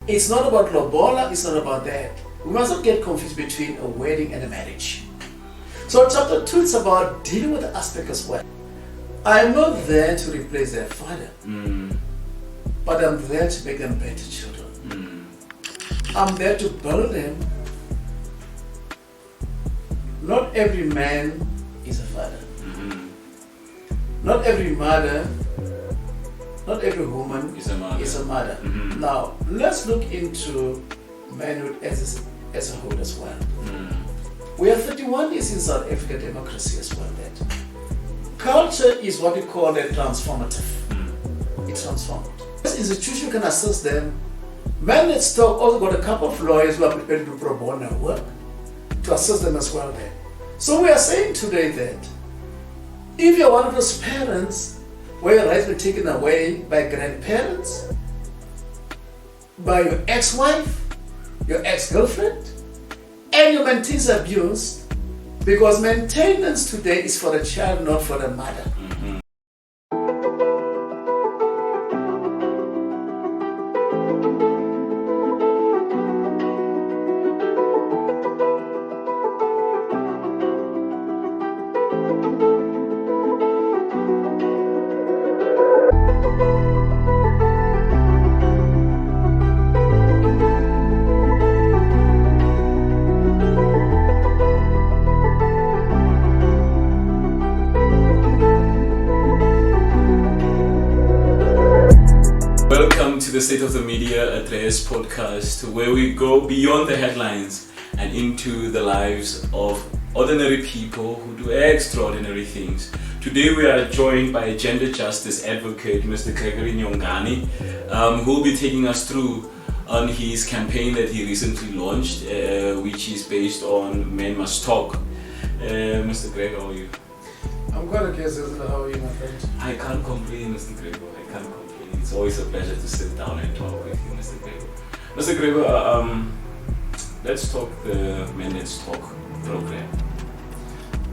It's not about lobola, it's not about that. We must not get confused between a wedding and a marriage. So chapter 2 is about dealing with the aspect as well. I am not there to replace their father, but I'm there to make them better children. I'm there to build them. Not every man is a father. Not every mother, not every woman is a mother. Now, let's look into manhood as a whole as well. We are 31 years in South African democracy as well. That culture is what we call a transformative. It's transformed. This institution can assist them. Man Let's Talk also got a couple of lawyers who are prepared to do pro bono work to assist them as well there. So we are saying today that if you're one of those parents where your rights were taken away by grandparents, by your ex-wife, your ex-girlfriend, and your maintenance abuse, because maintenance today is for the child, not for the mother. Welcome to the State of the Media Address podcast, where we go beyond the headlines and into the lives of ordinary people who do extraordinary things. Today we are joined by gender justice advocate Mr. Gregory Nyongane, who will be taking us through on his campaign that he recently launched, which is based on Men Must Talk. Mr. Greg, how are you? I'm quite okay, Zizla. How are you, my friend? I can't complain, Mr. Gregor. I can't complain. It's always a pleasure to sit down and talk with you, Mr. Gregor. Mr. Gregor, let's talk the Men Let's Talk program.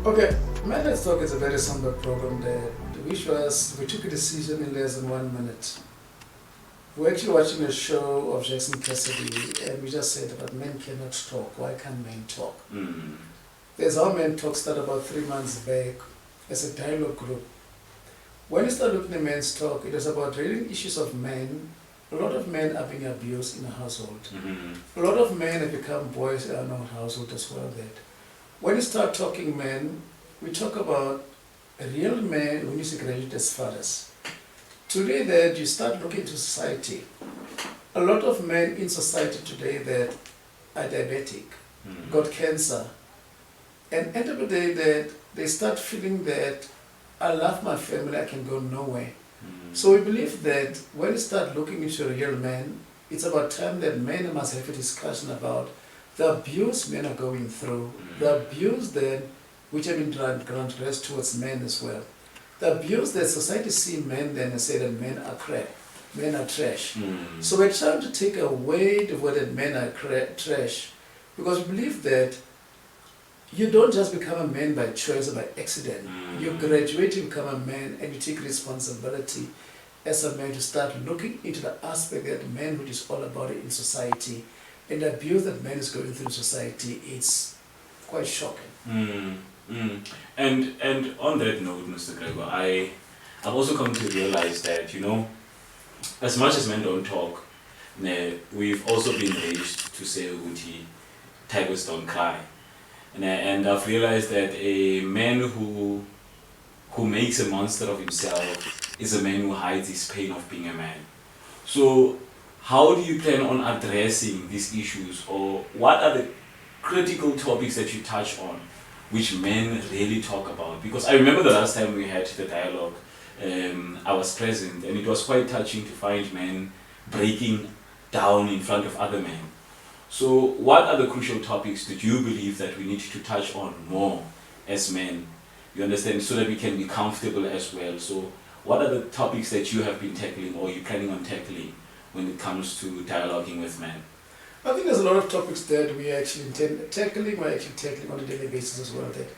Okay, Men Let's Talk is a very simple program that we took a decision in less than 1 minute. We're actually watching a show of Jackson Cassidy, and we just said that men cannot talk. Why can't men talk? There's How Men Talk started about 3 months back as a dialogue group. When you start looking at Men's Talk, it is about reading issues of men. A lot of men are being abused in a household. A lot of men have become boys in our household as well. That when you start talking men, we talk about real men who used to graduate as fathers. Today that you start looking into society, a lot of men in society today that are diabetic, got cancer, and end of the day that they start feeling that I love my family, I can go nowhere. So we believe that when you start looking into a real man, it's about time that men must have a discussion about the abuse men are going through, the abuse that which have been transgressed towards men as well. The abuse that society see men then and say that men are crap, men are trash. So we're trying to take away the word that men are trash, because we believe that you don't just become a man by choice or by accident. You graduate, you become a man, and you take responsibility as a man to start looking into the aspect that manhood is all about in society, and the abuse that man is going through in society. It's quite shocking. And on that note, Mr. Gregor, I've also come to realize that, as much as men don't talk, we've also been raised to say, Uti, tigers don't cry. And I've realized that a man who makes a monster of himself is a man who hides his pain of being a man. So how do you plan on addressing these issues, or what are the critical topics that you touch on which men really talk about? Because I remember the last time we had the dialogue, I was present, and it was quite touching to find men breaking down in front of other men. So what are the crucial topics that you believe that we need to touch on more as men? You understand, so that we can be comfortable as well. So what are the topics that you have been tackling, or you're planning on tackling, when it comes to dialoguing with men? I think there's a lot of topics that we actually intend tackling, we're actually tackling on a daily basis as well. That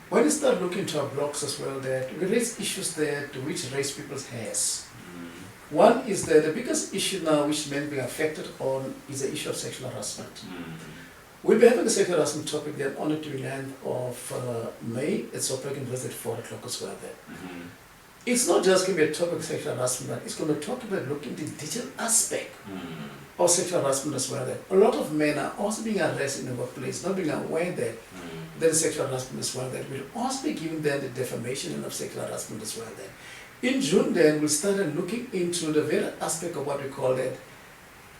when you start looking into our blogs as well, that we raise issues that which raise people's hairs. One is that the biggest issue now which men being affected on is the issue of sexual harassment. We'll be having a sexual harassment topic then on the 29th of May. It's operating at 4 o'clock as well there. It's not just going to be a topic of sexual harassment, but it's going to talk about looking at the digital aspect of sexual harassment as well there. A lot of men are also being arrested in the workplace, not being aware that there is sexual harassment as well there. We'll also be giving them the defamation of sexual harassment as well there. In June then, we started looking into the very aspect of what we call that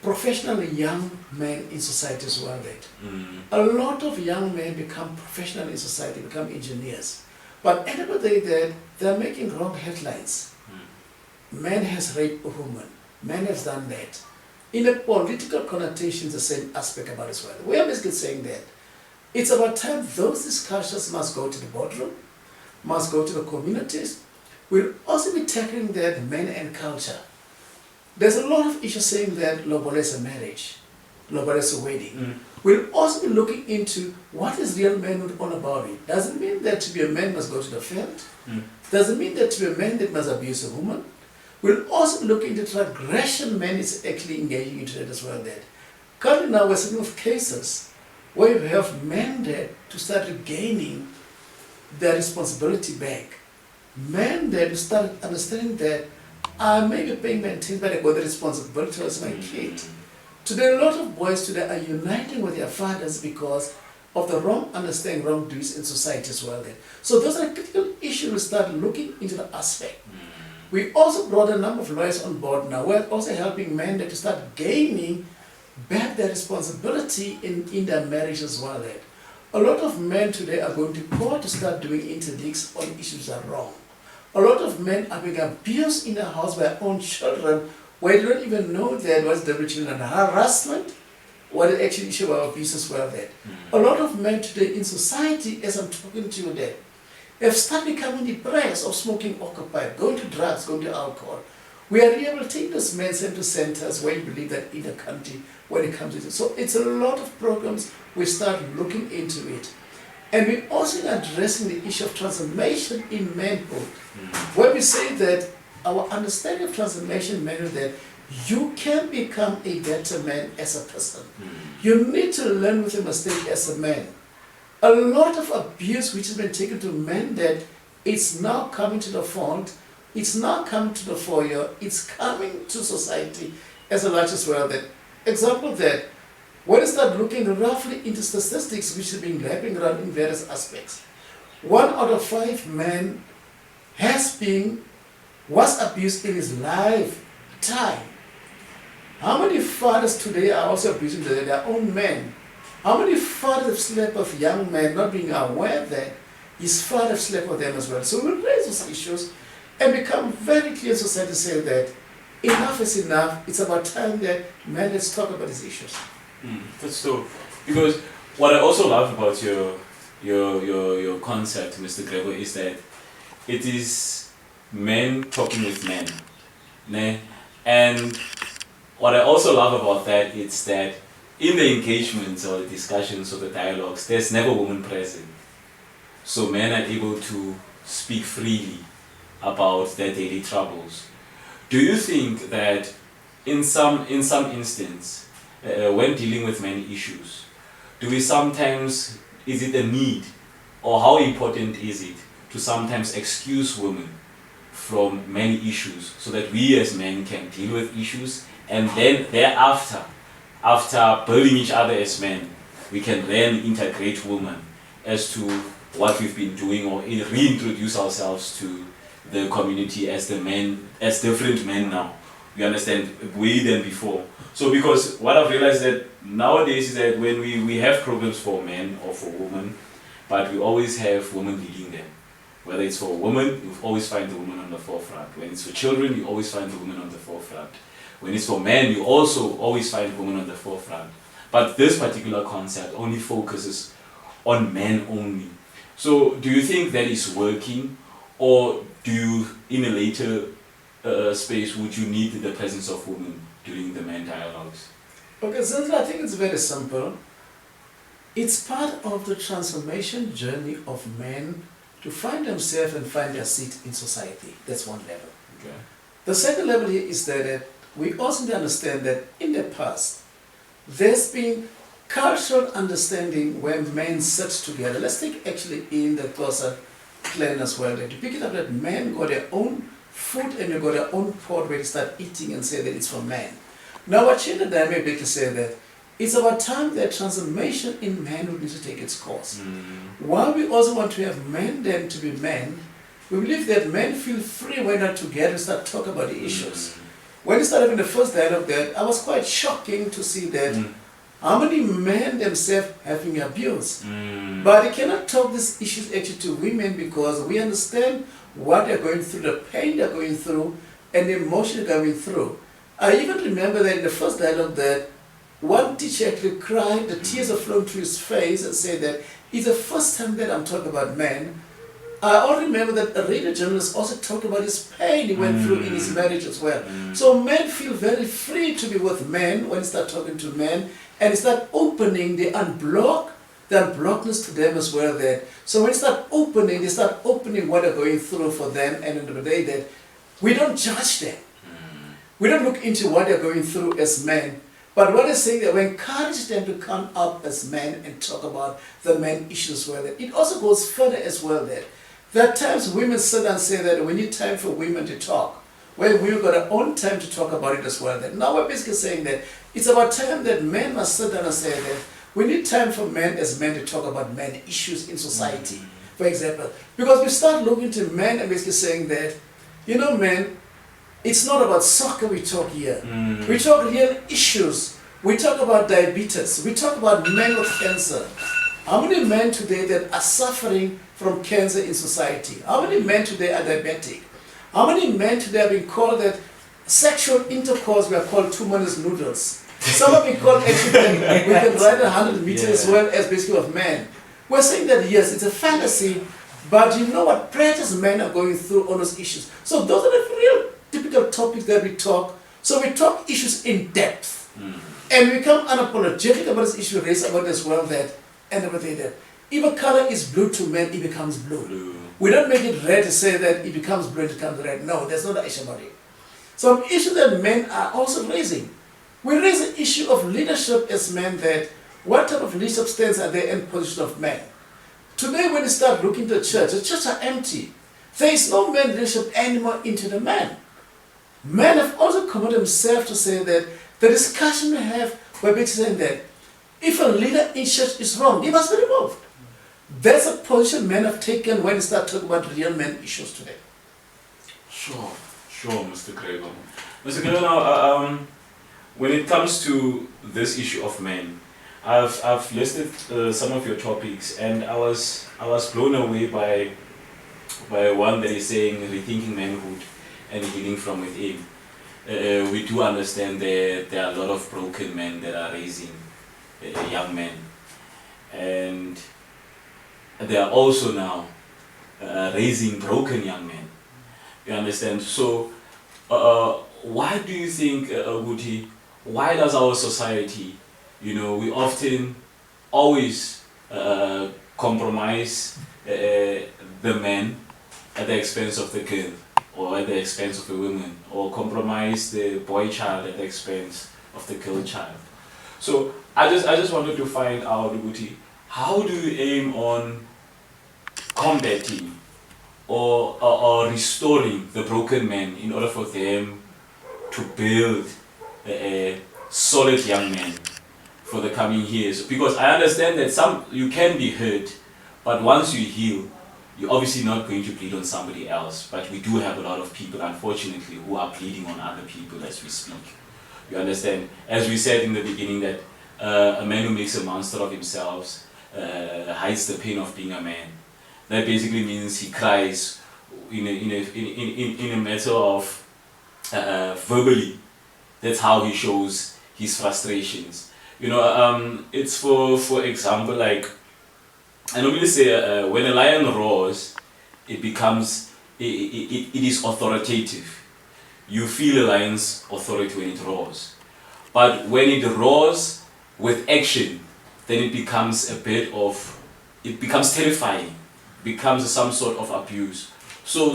professional young men in society as well that. A lot of young men become professional in society, become engineers. But at the end of the day that they're making wrong headlines. Man has raped a woman, man has done that. In a political connotation, the same aspect about as well. We are basically saying that it's about time those discussions must go to the boardroom, must go to the communities. We'll also be tackling that men and culture. There's a lot of issues saying that Lobola is a marriage, Lobola is a wedding. We'll also be looking into what is real manhood all about it. Doesn't mean that to be a man must go to the field. Doesn't mean that to be a man that must abuse a woman. We'll also be looking into transgression man is actually engaging into that as well. That currently now we're seeing of cases where you have men that to start regaining their responsibility back. Men that start understanding that I may be paying my attention, but I got the responsibility towards my kid. Today, a lot of boys today are uniting with their fathers because of the wrong understanding, wrong doings in society as well. Then. So those are critical issues we start looking into the aspect. We also brought a number of lawyers on board now. We're also helping men to start gaining back their responsibility in their marriage as well. Then. A lot of men today are going to court to start doing interdicts on issues that are wrong. A lot of men are being abused in their house by their own children where they don't even know that what's the between and harassment, what the actual issue of abuse as well there. A lot of men today in society, as I'm talking to you there, have started becoming depressed of smoking occupied, going to drugs, going to alcohol. We are rehabilitating those men, sent to centers where you believe that in the country when it comes to it. So it's a lot of programs we start looking into it. And we're also addressing the issue of transformation in manhood. Where we say that our understanding of transformation in manhood that you can become a better man as a person. You need to learn with your mistake as a man. A lot of abuse which has been taken to men that it's now coming to the front, it's now coming to the foyer, it's coming to society as a large as well. That example that when you start looking roughly into statistics which have been lapping around in various aspects, 1 out of 5 men was abused in his lifetime. How many fathers today are also abusing their own men? How many fathers have slept with young men not being aware that his father slept with them as well? So we'll raise those issues and become very clear in society to say that enough is enough. It's about time that men let's talk about these issues. That's dope. Because what I also love about your concept, Mr. Gregory, is that it is men talking with men. Ne? And what I also love about that is that in the engagements or the discussions or the dialogues, there's never women present. So men are able to speak freely about their daily troubles. Do you think that in some instance, when dealing with many issues, do we sometimes, is it a need or how important is it to sometimes excuse women from many issues so that we as men can deal with issues and then thereafter, after building each other as men, we can then integrate women as to what we've been doing or reintroduce ourselves to the community as the men, as different men now. You understand, way than before. So because what I've realized that nowadays is that when we have programs for men or for women, but we always have women leading them. Whether it's for women, you always find the woman on the forefront. When it's for children, you always find the woman on the forefront. When it's for men, you also always find women on the forefront. But this particular concept only focuses on men only. So do you think that is working, or do you, in a later space, would you need the presence of women during the men dialogues? Okay, so I think it's very simple. It's part of the transformation journey of men to find themselves and find their seat in society. That's one level. Okay. The second level here is that we also need to understand that in the past, there's been cultural understanding where men sit together. Let's take actually in the Xhosa clan as well, that you pick it up that men got their own food and they got their own pot where they start eating and say that it's for men. Now what changed the dynamic to say that it's about time that transformation in manhood needs to take its course. While we also want to have men then to be men, we believe that men feel free when they're together and start talking about the issues. When we started having the first dialogue there, I was quite shocking to see that how many men themselves have been abused. But they cannot talk these issues actually to women because we understand what they're going through, the pain they're going through, and the emotion they're going through. I even remember that in the first dialogue that one teacher actually cried, the tears are flowing through his face and said that it's the first time that I'm talking about men. I also remember that a radio journalist also talked about his pain he went through in his marriage as well. So men feel very free to be with men when they start talking to men and they start opening, they unblock the unblockedness to them as well. That so when they start opening what they're going through for them, and in the day that we don't judge them. We don't look into what they're going through as men. But what they're saying that we encourage them to come up as men and talk about the men issues as well. That it also goes further as well that there are times women sit and say that we need time for women to talk. Well, we've got our own time to talk about it as well. That now we're basically saying that it's about time that men must sit down and say that we need time for men as men to talk about men issues in society, for example. Because we start looking to men and basically saying that, you know, men, it's not about soccer we talk here. We talk real issues. We talk about diabetes. We talk about men with cancer. How many men today that are suffering from cancer in society? How many men today are diabetic? How many men today have been called that sexual intercourse we are called 2 minutes noodles? Some have been called actually we can ride 100 meters as well as basically of men. We're saying that yes, it's a fantasy, but you know what precious men are going through on those issues. So those are the real typical topics that we talk. So we talk issues in depth. And we become unapologetic about this issue raised about as well that and everything that if a color is blue to men, it becomes blue. We don't make it red to say that it becomes blue, it becomes red. No, there's not an issue about it. Some issues that men are also raising. We raise the issue of leadership as men that what type of leadership stands at the end position of men. Today when you start looking to the churches are empty. There is no man leadership anymore into the man. Men have also committed themselves to say that the discussion we have, we're basically saying that if a leader in church is wrong, he must be removed. That's a position men have taken when they start talking about real men issues today. Sure, Mr. Gregor. Mr. Gregor, now, when it comes to this issue of men, I've listed some of your topics, and I was blown away by one that is saying rethinking manhood and healing from within. We do understand that there are a lot of broken men that are raising young men, and they are also now raising broken young men. You understand? So, why do you think, Guti, why does our society, we often always compromise the men at the expense of the girl, or at the expense of the woman, or compromise the boy child at the expense of the girl child? So I just wanted to find out, Guti, how do you aim on combating or restoring the broken men in order for them to build a solid young men for the coming years? Because I understand that you can be hurt, but once you heal, you're obviously not going to bleed on somebody else. But we do have a lot of people, unfortunately, who are bleeding on other people as we speak. You understand? As we said in the beginning, that a man who makes a monster of himself hides the pain of being a man. That basically means he cries in a matter of verbally. That's how he shows his frustrations. It's for example, like I normally say, when a lion roars, it is authoritative. You feel a lion's authority when it roars. But when it roars with action, then it becomes terrifying, becomes some sort of abuse. So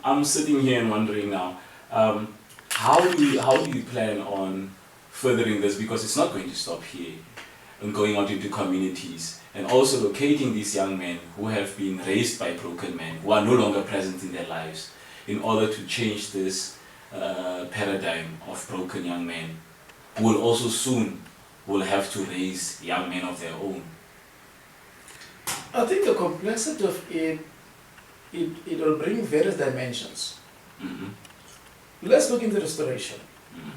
I'm sitting here and wondering now, How do you plan on furthering this? Because it's not going to stop here, and going out into communities and also locating these young men who have been raised by broken men, who are no longer present in their lives, in order to change this paradigm of broken young men, who will also soon will have to raise young men of their own. I think the complexity of it will bring various dimensions. Mm-hmm. Let's look into restoration. Mm-hmm.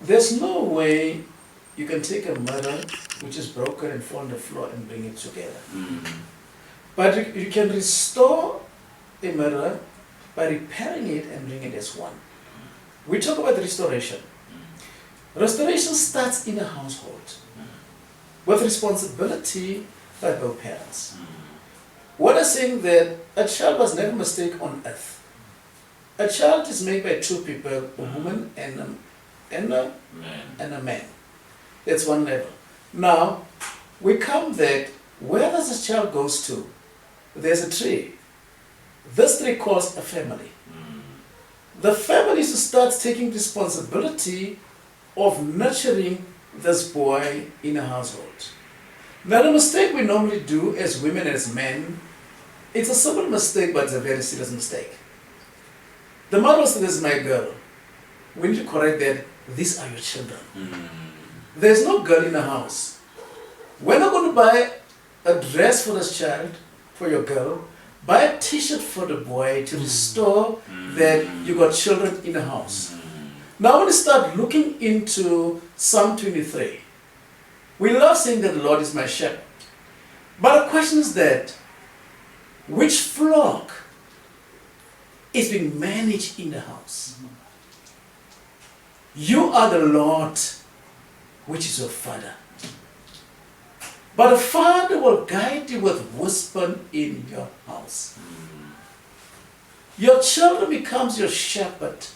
There's no way you can take a mirror which is broken and fall on the floor and bring it together. Mm-hmm. But you can restore a mirror by repairing it and bring it as one. We talk about restoration. Restoration starts in a household with responsibility by both parents. What I'm saying that a child was never a mistake on earth. A child is made by two people, a woman and a man. That's one level. Now, we come that where does a child goes to? There's a tree. This tree calls a family. The family is to start taking responsibility of nurturing this boy in a household. Now the mistake we normally do as women and as men, it's a simple mistake but it's a very serious mistake. The mother says, "This is my girl." We need to correct that. These are your children. There's no girl in the house. We're not going to buy a dress for this child, for your girl, buy a t-shirt for the boy to restore that you got children in the house. Now when you start looking into Psalm 23, we love saying that the Lord is my shepherd. But the question is that, which flock is being managed in the house? You are the Lord, which is your father. But the father will guide you with wisdom in your house. Your children becomes your shepherd.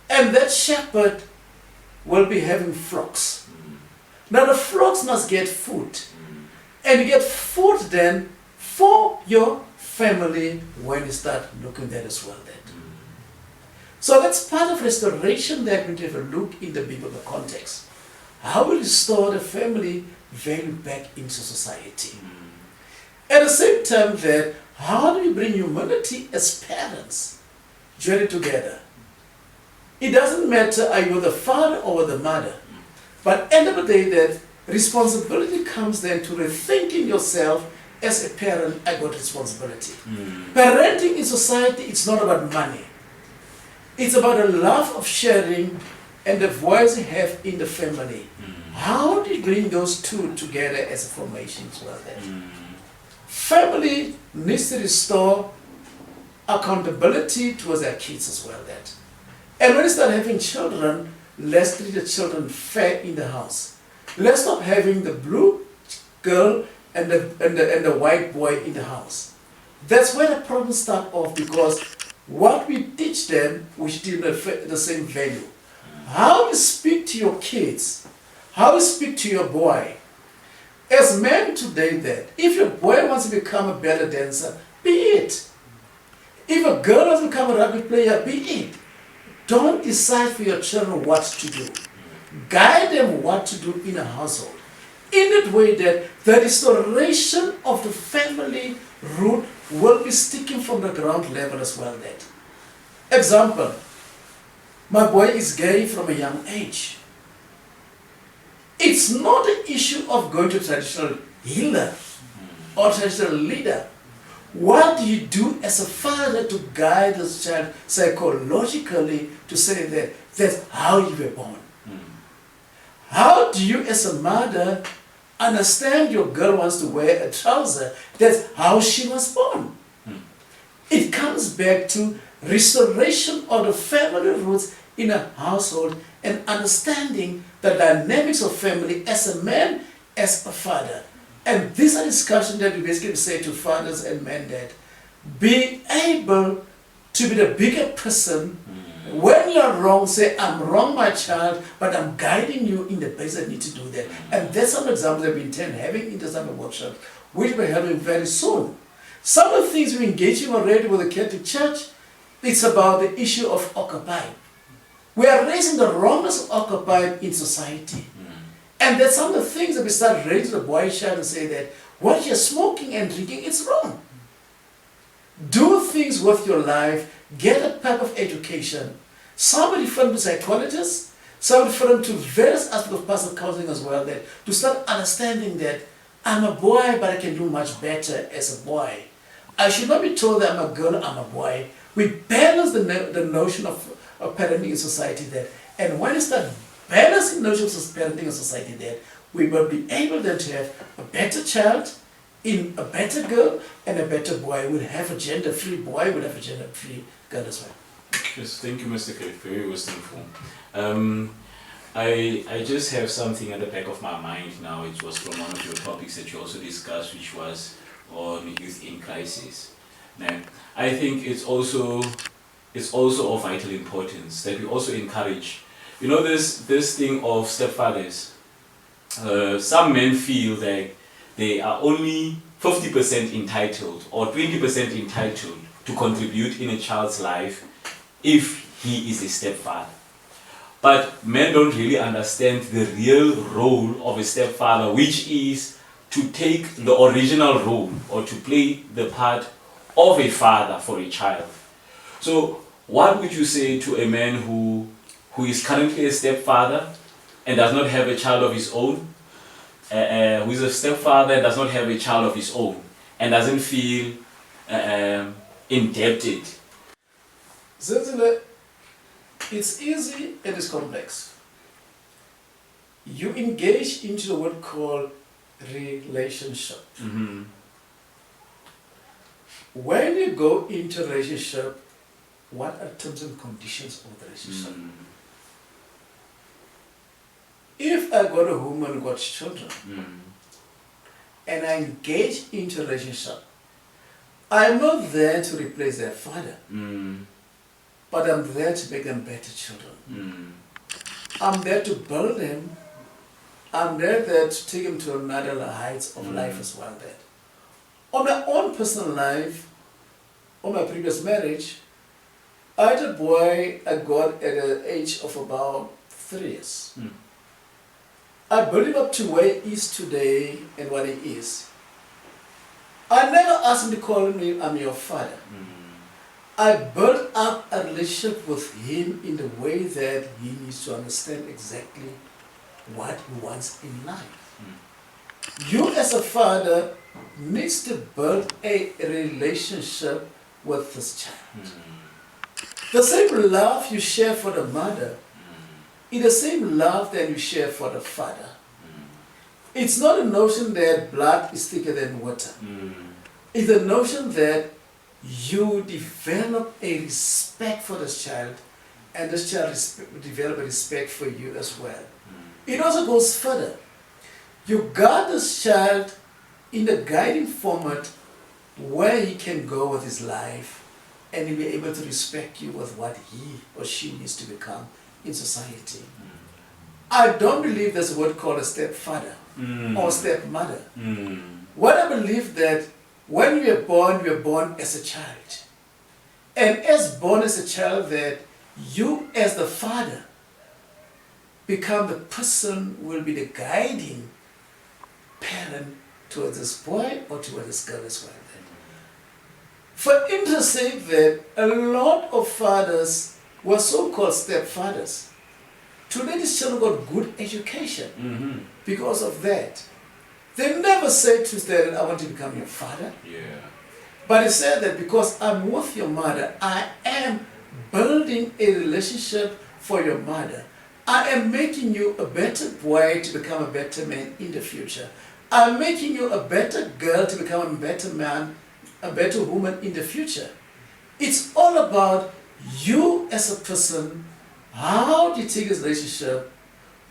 And that shepherd will be having flocks. Now the flocks must get food. And you get food then for your family when you start looking at that as well then. So that's part of restoration that we have a look in the biblical context. How we restore the family value back into society. At the same time that, how do we bring humanity as parents journey together? It doesn't matter are you the father or the mother, but at the end of the day that responsibility comes then to rethinking yourself as a parent. I got responsibility. Parenting in society, it's not about money. It's about the love of sharing and the voice you have in the family. How do you bring those two together as a formation as well then? Family needs to restore accountability towards their kids as well then. And when you start having children, let's treat the children fair in the house. Let's stop having the blue girl and the white boy in the house. That's where the problems start off, because what we teach them, we still the same value. How you speak to your kids, how you speak to your boy. As men today that, if your boy wants to become a better dancer, be it. If a girl wants to become a rugby player, be it. Don't decide for your children what to do. Guide them what to do in a household. In that way that the restoration of the family root will be sticking from the ground level as well that. Example, my boy is gay from a young age. It's not an issue of going to a traditional healer or traditional leader. What do you do as a father to guide this child psychologically to say that that's how you were born? How do you as a mother understand your girl wants to wear a trouser? That's how she was born. It comes back to restoration of the family roots in a household and understanding the dynamics of family as a man, as a father. And this is a discussion that we basically say to fathers and men that be able to be the bigger person. When you're wrong, say, I'm wrong, my child, but I'm guiding you in the place I need to do that. And that's some examples that we intend having in the summer workshop, which we're having very soon. Some of the things we're engaging already with the Catholic Church It's about the issue of occupy. We are raising the wrongness of occupy in society. And that's some of the things that we start raising the boy child and say that what you're smoking and drinking is wrong. Do things with your life, get a type of education. Somebody from the psychologist, somebody from to various aspects of personal counseling as well, that to start understanding that I'm a boy, but I can do much better as a boy. I should not be told that I'm a girl, I'm a boy. We balance the notion of parenting in society there. And when we start balancing notions of parenting in society there, we will be able then to have a better child, in a better girl, and a better boy. We'll have a gender-free boy, we'll have a gender-free girl as well. Yes, thank you, Mr. K. Very wisdomful. I just have something at the back of my mind now. It was from one of your topics that you also discussed, which was on youth in crisis. Now, I think it's also of vital importance that we also encourage. You know, this thing of stepfathers. Some men feel that they are only 50% entitled or 20% entitled to contribute in a child's life if he is a stepfather. But men don't really understand the real role of a stepfather, which is to take the original role or to play the part of a father for a child. So what would you say to a man who is currently a stepfather and does not have a child of his own, who is a stepfather and does not have a child of his own and doesn't feel indebted? Zenzile, it's easy and it's complex. You engage into what called relationship. Mm-hmm. When you go into a relationship, what are terms and conditions of the relationship? Mm. If I got a woman who got children, Mm. and I engage into a relationship, I'm not there to replace their father, Mm. but I'm there to make them better children. Mm. I'm there to build them. I'm there to take them to another heights of life as well. That on my own personal life, on my previous marriage, I had a boy I got at the age of about 3 years. Mm. I built him up to where he is today and what he is. I never asked him to call me, I'm your father. Mm. I built up a relationship with him in the way that he needs to understand exactly what he wants in life. You as a father needs to build a relationship with this child. The same love you share for the mother is the same love that you share for the father. It's not a notion that blood is thicker than water. It's a notion that you develop a respect for this child and this child develop a respect for you as well. It also goes further. You guide this child in the guiding format where he can go with his life and he'll be able to respect you with what he or she needs to become in society. I don't believe there's a word called a stepfather or stepmother. What I believe that when you are born as a child. And as born as a child that you as the father become the person who will be the guiding parent towards this boy or towards this girl as well. For interest's sake that a lot of fathers were so-called stepfathers. Today these children got good education because of that. They never said to them, I want to become your father. Yeah. But they said that because I'm with your mother, I am building a relationship for your mother. I am making you a better boy to become a better man in the future. I'm making you a better girl to become a better man, a better woman in the future. It's all about you as a person. How do you take this relationship?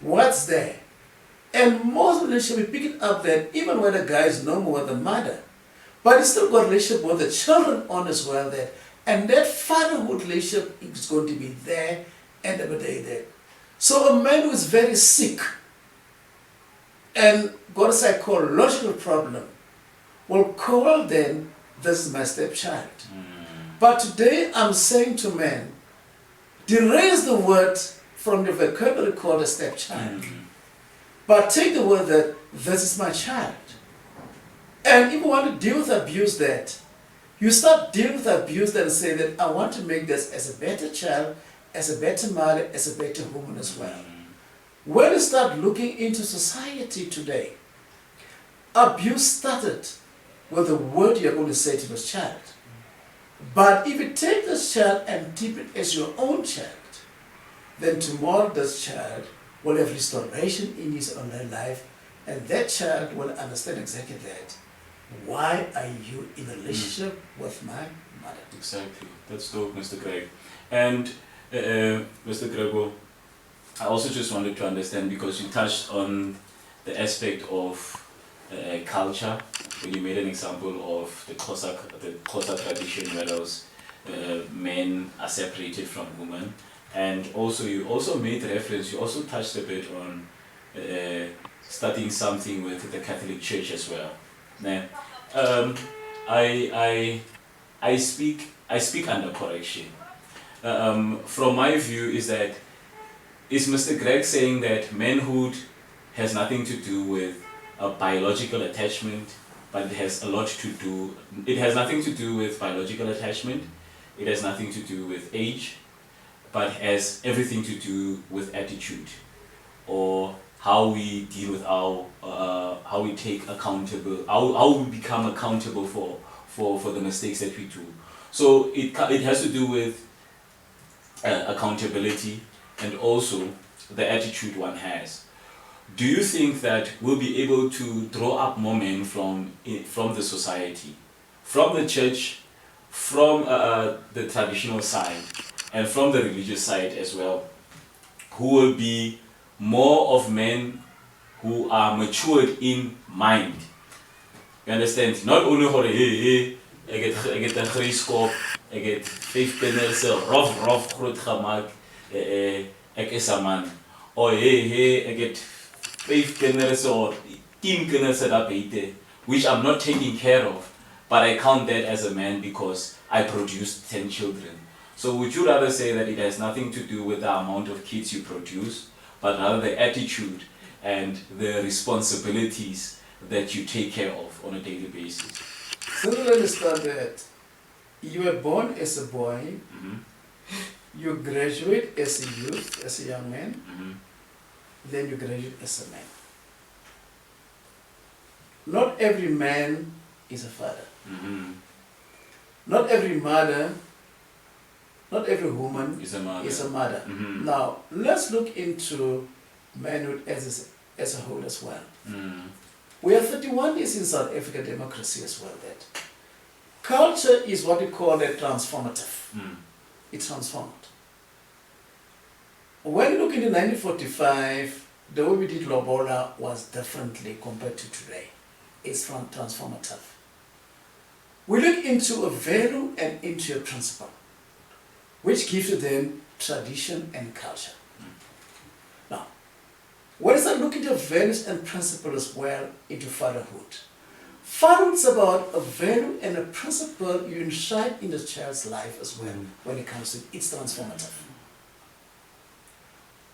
What's there? And most relationships, we pick it up that even when the guy is no more the mother, but he still got a relationship with the children on as well there. And that fatherhood relationship is going to be there and every day there. So a man who is very sick and got a psychological problem will call then, this is my stepchild. But today I'm saying to men, erase the word from the vocabulary called a stepchild. But take the word that this is my child. And if you want to deal with abuse that, you start dealing with abuse that and say that I want to make this as a better child, as a better mother, as a better woman as well. When you start looking into society today, abuse started with the word you're going to say to this child. But if you take this child and keep it as your own child, then tomorrow this child will have restoration in his own life, and that child will understand exactly that. Why are you in a relationship with my mother? Exactly. That's dope, Mr. Greg. And Mr. Grego, I also just wanted to understand, because you touched on the aspect of culture when you made an example of the Xhosa tradition where those men are separated from women, and also you also made reference, you also touched a bit on starting something with the Catholic Church as well. Now, I speak under correction. From my view is that, is Mr. Greg saying that manhood has nothing to do with a biological attachment, but it has a lot to do, it has nothing to do with biological attachment, it has nothing to do with age, but has everything to do with attitude, or how we deal with our, how we take accountable, how we become accountable for the mistakes that we do. So it has to do with accountability and also the attitude one has. Do you think that we'll be able to draw up more men from the society, from the church, from the traditional side, and from the religious side as well, who will be more of men who are matured in mind? You understand? Not only for hey, I get a grey scope, I get 5 pennels, rough groot gemaak, ek is a man. Or hey, I get 5 kinders or 10 kinders daar buite, which I'm not taking care of, but I count that as a man because I produced 10 children. So would you rather say that it has nothing to do with the amount of kids you produce, but rather the attitude and the responsibilities that you take care of on a daily basis? So you understand that you were born as a boy, you graduate as a youth, as a young man, then you graduate as a man. Not every man is a father. Not every mother, not every woman Is a mother. Now, let's look into manhood as a whole as well. We have 31 years in South African democracy as well. That culture is what we call a transformative. It transformed. When you look into 1945, the way we did lobola was differently compared to today. It's transformative. We look into a value and into a principle, which gives you then tradition and culture. Now, what is that look into values and principles as well into fatherhood? Fatherhood is about a value and a principle you inside in the child's life as well when it comes to its transformative.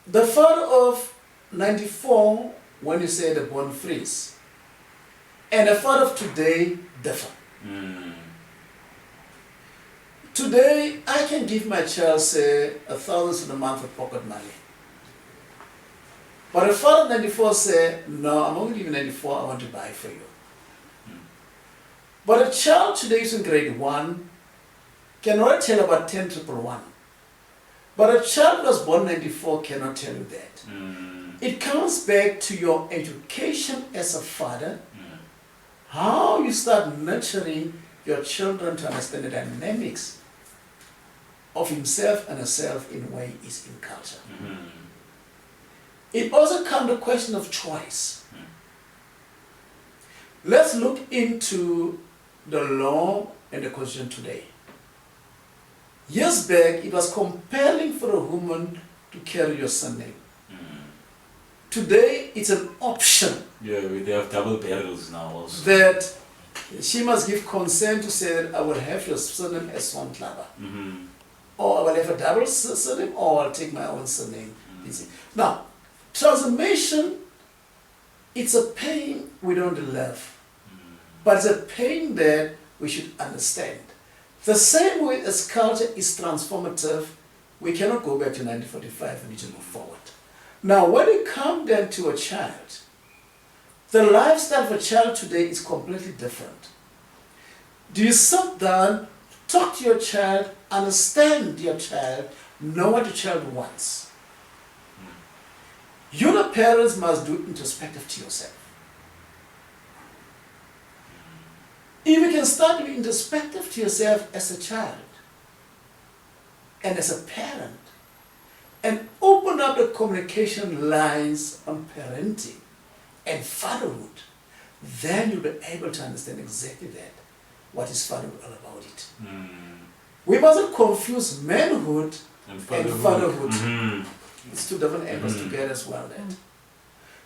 The father of 94, when you say the born freeze, and the father of today differ. Today, I can give my child, say, 1,000 a month of pocket money. But a father of 94 say, no, I'm only giving 94, I want to buy for you. But a child today is in grade 1 cannot tell about 10,111. But a child who was born 94 cannot tell you that. It comes back to your education as a father, how you start nurturing your children to understand the dynamics of himself and herself in a way is in culture. It also comes to the question of choice. Let's look into the law and the constitution today. Years back, it was compelling for a woman to carry your surname. Today, it's an option. Yeah, they have double barrels now also. That She must give consent to say that I will have your surname as Sontlaba. Mm-hmm. Or I will have a double surname, or I'll take my own surname. Now, transformation, it's a pain we don't love. But it's a pain that we should understand. The same way as culture is transformative, we cannot go back to 1945, we need to move forward. Now, when you come then to a child, the lifestyle of a child today is completely different. Do you sit down, talk to your child, understand your child, know what your child wants? You, the parents, must do introspective to yourself. If you can start being introspective to yourself as a child and as a parent, and open up the communication lines on parenting and fatherhood, then you'll be able to understand exactly that. What is fatherhood all about it? We mustn't confuse manhood and fatherhood. It's two different angles together as well. That.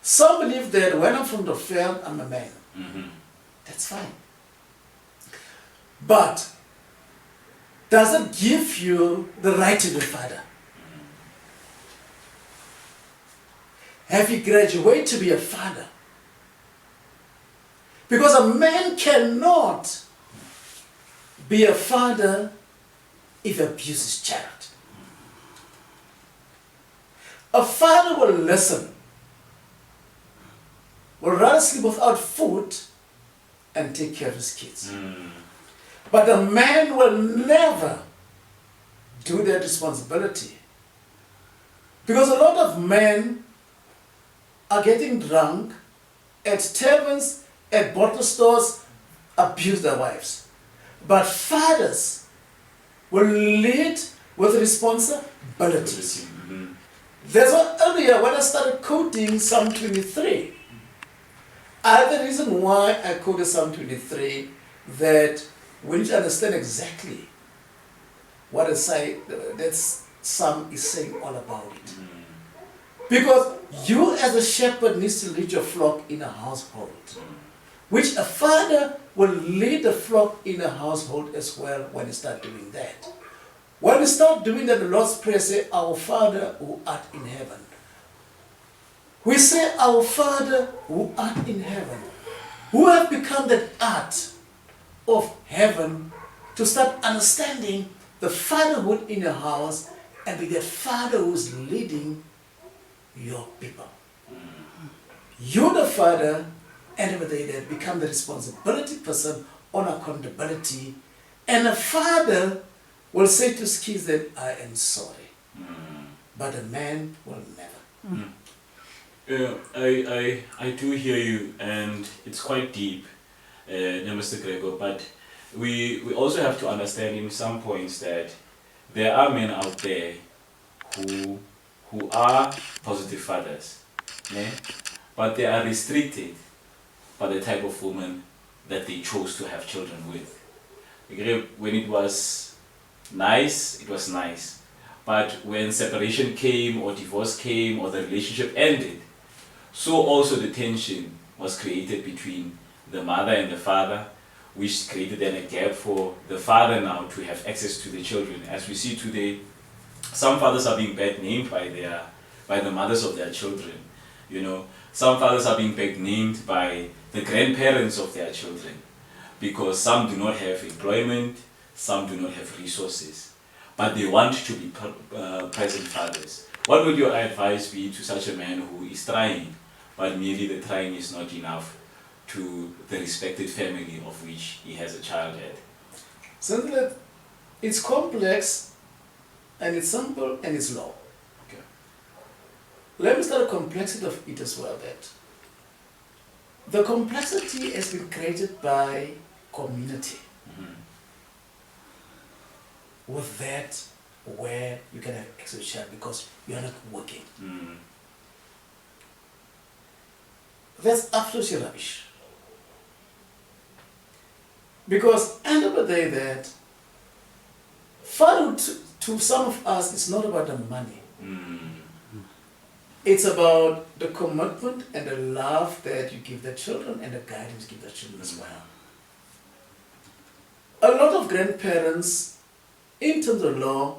Some believe that when I'm from the field, I'm a man. That's fine. But does it give you the right to be a father? Have you graduated to be a father? Because a man cannot be a father if he abuses his child. A father will listen, will rather sleep without food and take care of his kids. But a man will never do that responsibility. Because a lot of men are getting drunk at taverns, at bottle stores, abuse their wives. But fathers will lead with responsibilities. That's why earlier when I started quoting Psalm 23, I had the reason why I quoted Psalm 23, that we need to understand exactly what that Psalm is saying all about it. Because you as a shepherd needs to lead your flock in a household, which a father will lead the flock in a household as well when you start doing that. When we start doing that, the Lord's Prayer says, Our Father who art in heaven. We say, Our Father who art in heaven, who have become that art of heaven, to start understanding the fatherhood in your house and be that father who's leading your people. You're the father, and with that become the responsibility person on accountability, and a father will say to his kids that I am sorry, but a man will never. Yeah, I do hear you, and it's quite deep, Mr. Gregor, but we also have to understand in some points that there are men out there who are positive fathers, yeah? But they are restricted by the type of woman that they chose to have children with. When it was nice, it was nice. But when separation came or divorce came or the relationship ended, so also the tension was created between the mother and the father, which created then a gap for the father now to have access to the children. As we see today, some fathers are being bad named by the mothers of their children. You know, some fathers are being bad named by the grandparents of their children, because some do not have employment, some do not have resources, but they want to be present fathers. What would your advice be to such a man who is trying, but merely the trying is not enough to the respected family of which he has a child at? Simply, it's complex, and it's simple, and it's low. Okay. Let me start the complexity of it as well. That the complexity has been created by community. With that, where you can have access to child because you are not working. That's absolutely rubbish. Because end of the day, that fatherhood to some of us is not about the money. It's about the commitment and the love that you give the children and the guidance you give the children as well. grandparents, in terms of law,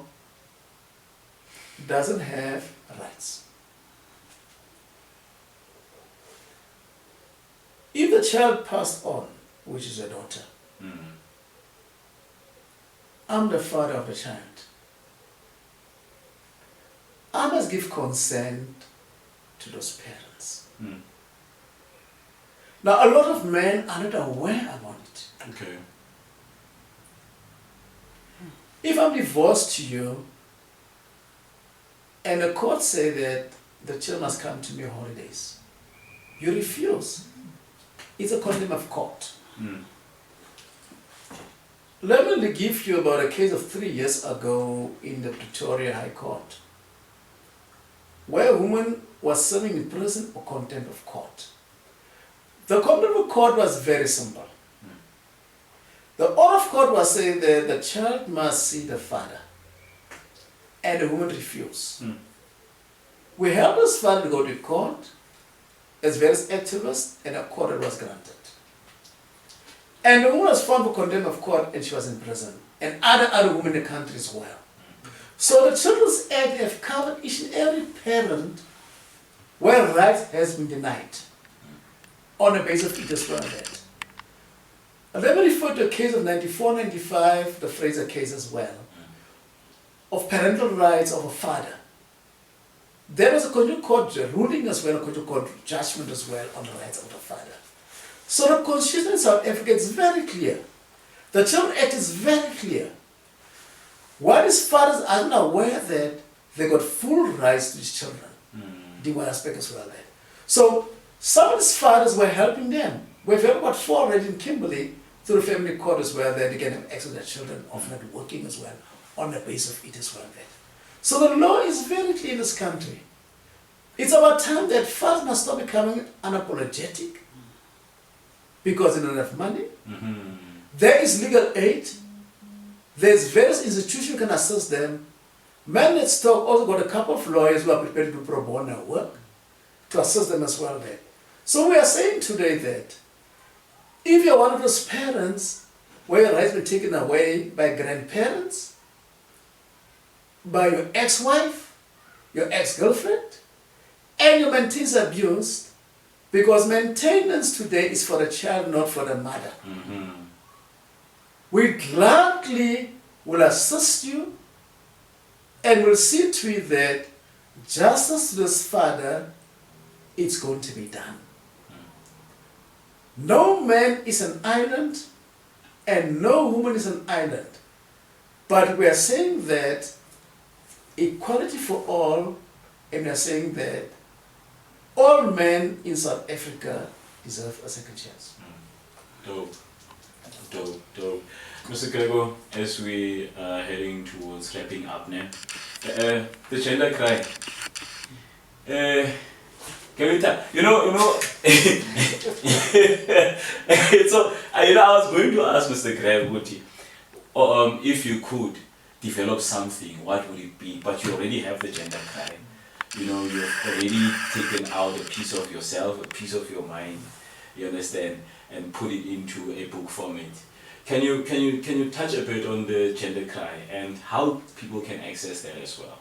doesn't have rights. If the child passed on, which is a daughter, I'm the father of the child. I must give consent to those parents. Now, a lot of men are not aware about it. Okay. If I'm divorced to you, and the court say that the child must come to me holidays, you refuse. It's a contempt of court. Let me give you about a case of 3 years ago in the Pretoria High Court, where a woman was serving in prison for contempt of court. The contempt of court was very simple. The order of court was saying that the child must see the father, and the woman refused. We helped this father to go to court as various activists, and a court was granted. And the woman was found for contempt of court, and she was in prison, and other women in the country as well. So the Children's Act have covered each and every parent where rights has been denied on the basis of it as well. Let me refer to a case of 94-95, the Fraser case as well, of parental rights of a father. There was a conjugal court ruling as well, a conjugal court judgment as well on the rights of the father. So the Constitution in South Africa is very clear. The Children's Act is very clear. Why these fathers are not aware that they got full rights to these children? The one aspect as well there. So some of these fathers were helping them. We've had about 4 already in Kimberley through the family court as well there. They can have access to their children, often not working as well, on the basis of it as well there. So the law is very clear in this country. It's about time that fathers must stop becoming unapologetic because they don't have money. There is legal aid. There's various institutions you can assist them. Men Let's Talk also got a couple of lawyers who are prepared to do pro bono work to assist them as well there. So we are saying today that if you're one of those parents where your rights been taken away by grandparents, by your ex-wife, your ex-girlfriend, and your maintenance abused, because maintenance today is for the child, not for the mother. We gladly will assist you and will see to it that justice to this father, it's going to be done. No man is an island and no woman is an island. But we are saying that equality for all, and we are saying that all men in South Africa deserve a second chance. Dope. Mr. Gregory, as we are heading towards wrapping up now, the gender cry. You know, so I was going to ask Mr. Gregory, if you could develop something, what would it be? But you already have the gender cry. You know, you've already taken out a piece of yourself, a piece of your mind, you understand, and put it into a book format. Can you touch a bit on the gender cry and how people can access that as well?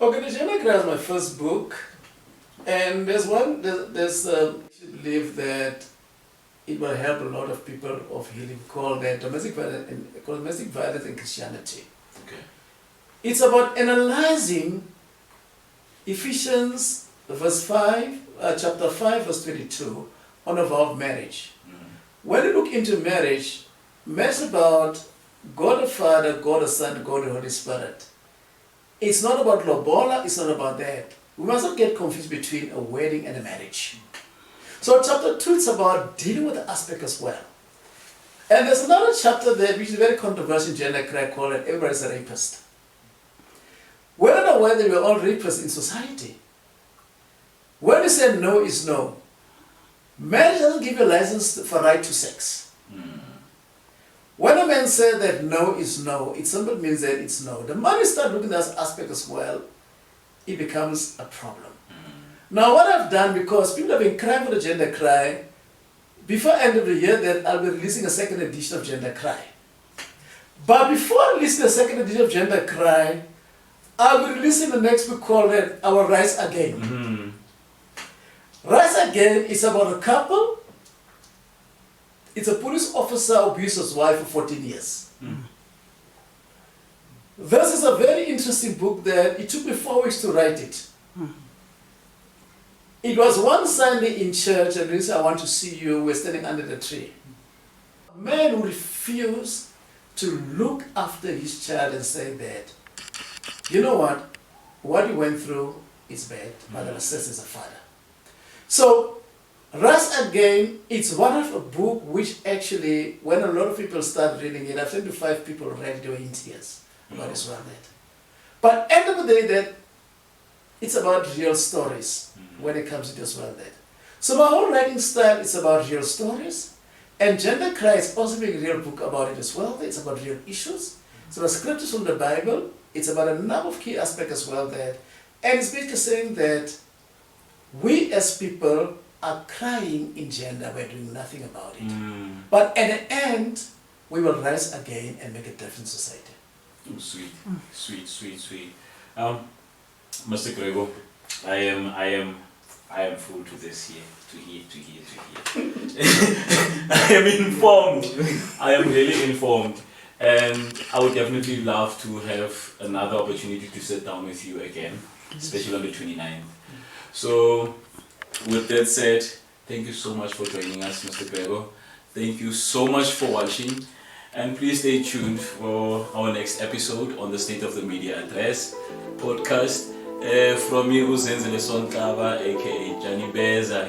Okay, the gender cry is my first book, and I believe that it will help a lot of people of healing called domestic violence and Christianity. Okay. It's about analyzing Ephesians chapter 5, verse 22, on a vow of marriage. When you look into marriage is about God the Father, God the Son, God the Holy Spirit. It's not about lobola, it's not about that. We must not get confused between a wedding and a marriage. So chapter 2 is about dealing with the aspect as well. And there's another chapter there which is very controversial in gender cry called Everybody's a Rapist. We're not aware that we're all rapists in society. When we say no is no, marriage doesn't give you a license for right to sex. When a man says that no is no, it simply means that it's no. The moment you start looking at that aspect as well, it becomes a problem. Now what I've done, because people have been crying for the gender cry, before end of the year that I'll be releasing a second edition of Gender Cry. But before releasing the second edition of Gender Cry, I'll be releasing the next book called Our Rise Again. Mm-hmm. Rise Again is about a couple. It's a police officer who abused his wife for 14 years. Mm. This is a very interesting book that it took me 4 weeks to write it. It was one Sunday in church, and they said, I want to see you. We're standing under the tree. A man who refused to look after his child and say that, you know what you went through is bad, but I'll assess as a father. So, Rise Again, it's one of a book which actually, when a lot of people start reading it, I've seen to 5 people read it, they were in tears about as well that. But end of the day, that it's about real stories when it comes to this well that. So my whole writing style is about real stories, and Gender Cry is also being a real book about it as well. It's about real issues. It's about scriptures from the Bible. It's about a number of key aspects as well that, and it's basically saying that we as people are crying in gender, we're doing nothing about it. But at the end, we will rise again and make a difference in society. Oh, sweet, sweet, sweet, sweet. Mr. Gregory, I am full to this here, to here. I am informed. I am really informed. And I would definitely love to have another opportunity to sit down with you again, especially on the 29th. So, with that said, thank you so much for joining us, Mr. Gregory. Thank you so much for watching. And please stay tuned for our next episode on the State of the Media Address podcast from me, Uzenzele Sonkava, aka Johnny Beza.